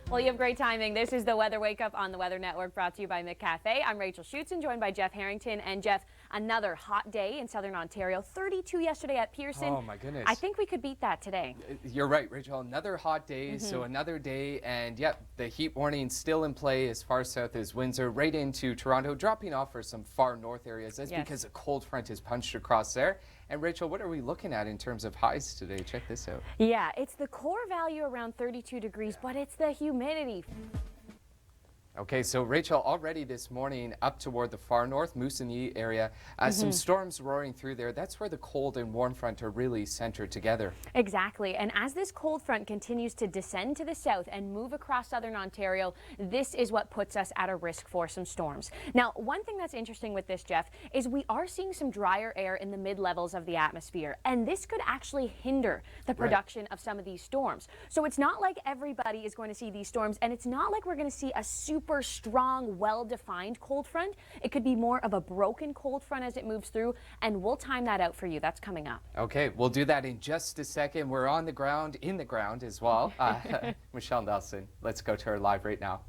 Well, you have great timing. This is the Weather Wake Up on the Weather Network, brought to you by McCafe. I'm Rachel Schoutsen, joined by Jeff Harrington. And Jeff, another hot day in southern Ontario. 32 yesterday at Pearson. Oh my goodness. I think we could beat that today. You're right, Rachel. Another hot day, so another day, and yep, the heat warning still in play as far south as Windsor, right into Toronto, dropping off for some far north areas. That's because a cold front has punched across there. And Rachel, what are we looking at in terms of highs today? Check this out. Yeah, it's the core value around 32 degrees, but it's the humidity. Okay, so Rachel, already this morning up toward the far north, Moose in the area, some storms roaring through there. That's where the cold and warm front are really centered together. Exactly, and as this cold front continues to descend to the south and move across southern Ontario, this is what puts us at a risk for some storms. Now, one thing that's interesting with this, Jeff, is we are seeing some drier air in the mid-levels of the atmosphere, and this could actually hinder the production of some of these storms. So it's not like everybody is going to see these storms, and it's not like we're going to see a super strong, well-defined cold front. It could be more of a broken cold front as it moves through, and we'll time that out for you. That's coming up. Okay, we'll do that in just a second. We're on the ground, in the ground as well. Michelle Nelson, let's go to her live right now.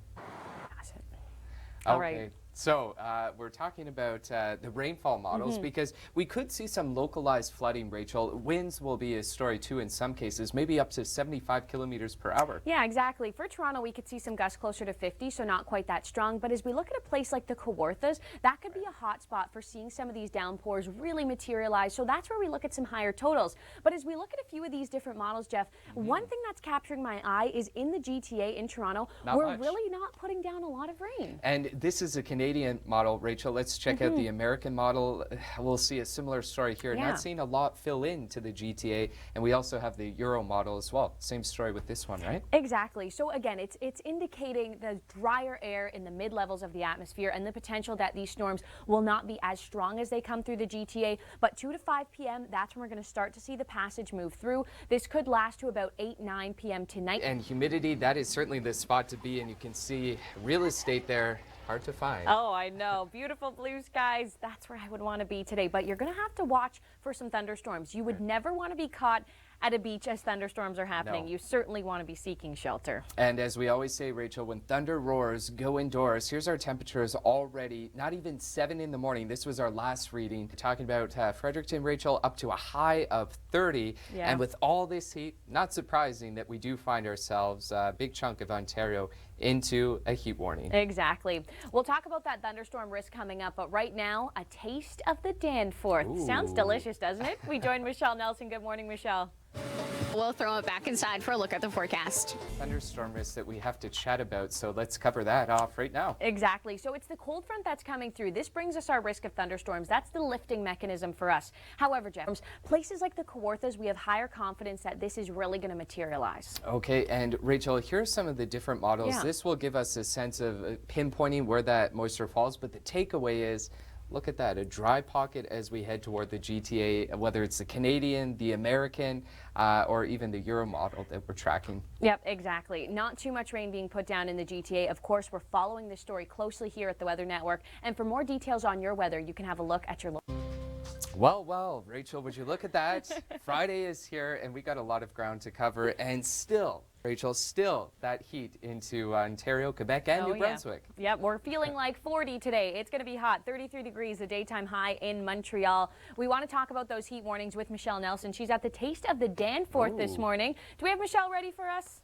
All right. So we're talking about the rainfall models because we could see some localized flooding, Rachel. Winds will be a story too in some cases, maybe up to 75 kilometers per hour. Yeah, exactly. For Toronto, we could see some gusts closer to 50, so not quite that strong. But as we look at a place like the Kawarthas, that could be a hot spot for seeing some of these downpours really materialize. So that's where we look at some higher totals. But as we look at a few of these different models, Jeff, one thing that's capturing my eye is in the GTA in Toronto, we're really not putting down a lot of rain. And this is a Canadian model, Rachel. Let's check out the American model. We'll see a similar story here. Not seeing a lot fill in to the GTA, and we also have the Euro model as well. Same story with this one, right? Exactly. So again, it's indicating the drier air in the mid-levels of the atmosphere and the potential that these storms will not be as strong as they come through the GTA. But 2 to 5 p.m., that's when we're going to start to see the passage move through. This could last to about 8, 9 p.m. tonight. And humidity, that is certainly the spot to be, and you can see real estate there. Hard to find. Oh, I know. Beautiful blue skies. That's where I would want to be today. But you're going to have to watch for some thunderstorms. You would never want to be caught at a beach as thunderstorms are happening. No. You certainly want to be seeking shelter. And as we always say, Rachel, when thunder roars, go indoors. Here's our temperatures already, not even 7 in the morning. This was our last reading. Talking about Fredericton, Rachel, up to a high of 30. Yeah. And with all this heat, not surprising that we do find ourselves, a big chunk of Ontario, into a heat warning. Exactly. We'll talk about that thunderstorm risk coming up, but right now, a taste of the Danforth. Ooh. Sounds delicious, doesn't it? We join Michelle Nelson. Good morning, Michelle. We'll throw it back inside for a look at the forecast. Thunderstorm risk that we have to chat about, so let's cover that off right now. Exactly. So it's the cold front that's coming through. This brings us our risk of thunderstorms. That's the lifting mechanism for us. However, Jeff, places like the Kawarthas, we have higher confidence that this is really going to materialize. Okay, and Rachel, here are some of the different models. Yeah. This will give us a sense of pinpointing where that moisture falls, but the takeaway is, look at that, a dry pocket as we head toward the GTA, whether it's the Canadian, the American, or even the Euro model that we're tracking. Yep, exactly. Not too much rain being put down in the GTA. Of course, we're following this story closely here at the Weather Network. And for more details on your weather, you can have a look at your local. Well, Rachel, would you look at that? Friday is here, and we got a lot of ground to cover, and still, Rachel, still that heat into Ontario, Quebec, and New Brunswick. Yep, we're feeling like 40 today. It's going to be hot, 33 degrees, the daytime high in Montreal. We want to talk about those heat warnings with Michelle Nelson. She's at the Taste of the Danforth this morning. Do we have Michelle ready for us?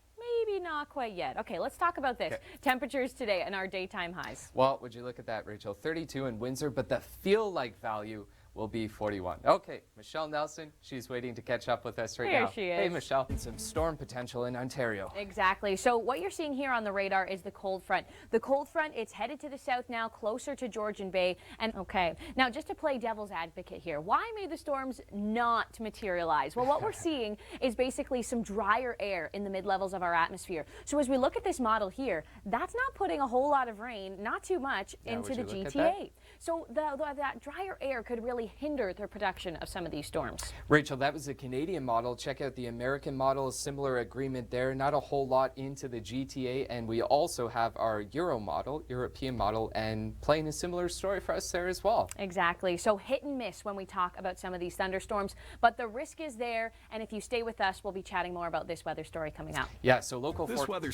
Maybe not quite yet. Okay, let's talk about this. Okay. Temperatures today and our daytime highs. Well, would you look at that, Rachel? 32 in Windsor, but the feel-like value will be 41. Okay, Michelle Nelson, she's waiting to catch up with us right now. Here she is. Hey, Michelle. Some storm potential in Ontario. Exactly. So what you're seeing here on the radar is the cold front. The cold front, it's headed to the south now, closer to Georgian Bay. And okay, now just to play devil's advocate here, why may the storms not materialize? Well, what we're seeing is basically some drier air in the mid-levels of our atmosphere. So as we look at this model here, that's not putting a whole lot of rain, not too much, into the GTA. So that drier air could really hinder the production of some of these storms. Rachel, that was the Canadian model. Check out the American model, similar agreement there, not a whole lot into the GTA, and we also have our Euro model, European model, and playing a similar story for us there as well. Exactly. So hit and miss when we talk about some of these thunderstorms, but the risk is there, and if you stay with us, we'll be chatting more about this weather story coming up. Yeah, so local this weather.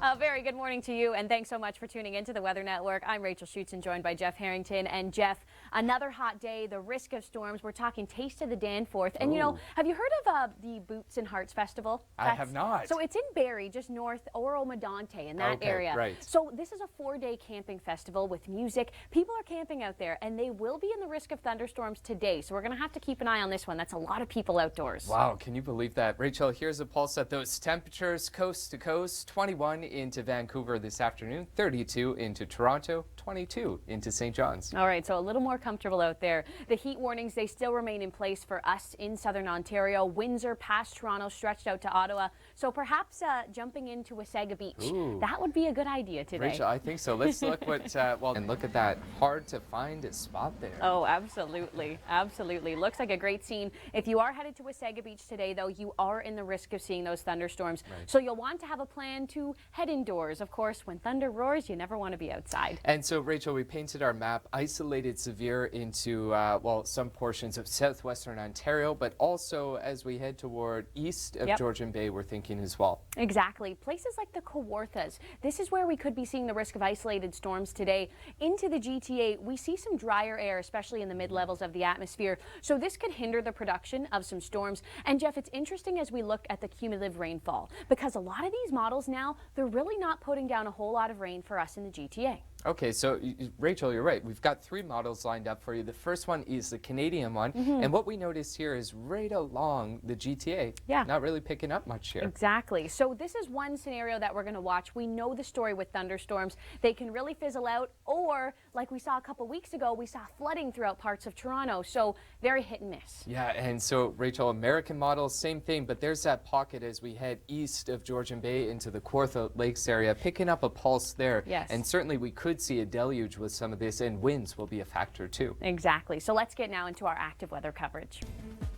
A very good morning to you, and thanks so much for tuning into the Weather Network. I'm Rachel Schoutsen, joined by Jeff Harrington. And Jeff, another hot day, the risk of storms. We're talking Taste of the Danforth. And you know, have you heard of the Boots and Hearts Festival? I have not. So it's in Barrie, just north Oro Medonte, in that area. Right. So this is a 4-day camping festival with music. People are camping out there, and they will be in the risk of thunderstorms today. So we're going to have to keep an eye on this one. That's a lot of people outdoors. Wow, can you believe that? Rachel, here's a pulse at those temperatures coast to coast. 21 into Vancouver this afternoon, 32 into Toronto, 22 into St. John's. All right, so a little more comfortable out there. The heat warnings, they still remain in place for us in southern Ontario. Winds are past Toronto, stretched out to Ottawa. So perhaps jumping into Wasaga Beach. That would be a good idea today. Rachel, I think so. Let's look and look at that hard to find spot there. Oh, absolutely. Absolutely. Looks like a great scene. If you are headed to Wasaga Beach today, though, you are in the risk of seeing those thunderstorms. Right. So you'll want to have a plan to head indoors. Of course, when thunder roars, you never want to be outside. And so, Rachel, we painted our map, isolated severe into, some portions of southwestern Ontario, but also as we head toward east of Georgian Bay, we're thinking as well. Exactly. Places like the Kawarthas. This is where we could be seeing the risk of isolated storms today. Into the GTA, we see some drier air, especially in the mid-levels of the atmosphere. So this could hinder the production of some storms. And Jeff, it's interesting as we look at the cumulative rainfall, because a lot of these models now, they're really not putting down a whole lot of rain for us in the GTA. Okay, so Rachel, you're right. We've got 3 models lined up for you. The first one is the Canadian one. And what we notice here is right along the GTA, not really picking up much here. Exactly. So this is one scenario that we're going to watch. We know the story with thunderstorms. They can really fizzle out, or like we saw a couple weeks ago, we saw flooding throughout parts of Toronto. So very hit and miss. Yeah, and so Rachel, American model, same thing, but there's that pocket as we head east of Georgian Bay into the Kawartha Lakes area, picking up a pulse there. Yes. And certainly we could see a deluge with some of this, and winds will be a factor too. Exactly. So let's get now into our active weather coverage.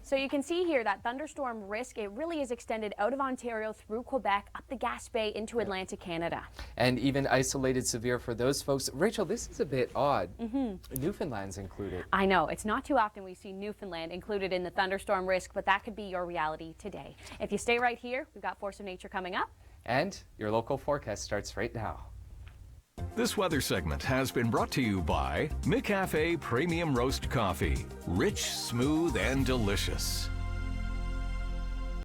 So you can see here that thunderstorm risk, it really is extended out of Ontario through Quebec, up the Gaspé into Atlantic Canada. And even isolated severe for those folks. Rachel, this is a bit odd. Newfoundland's included. I know. It's not too often we see Newfoundland included in the thunderstorm risk, but that could be your reality today. If you stay right here, we've got Force of Nature coming up. And your local forecast starts right now. This weather segment has been brought to you by McCafe Premium Roast Coffee. Rich, smooth, and delicious.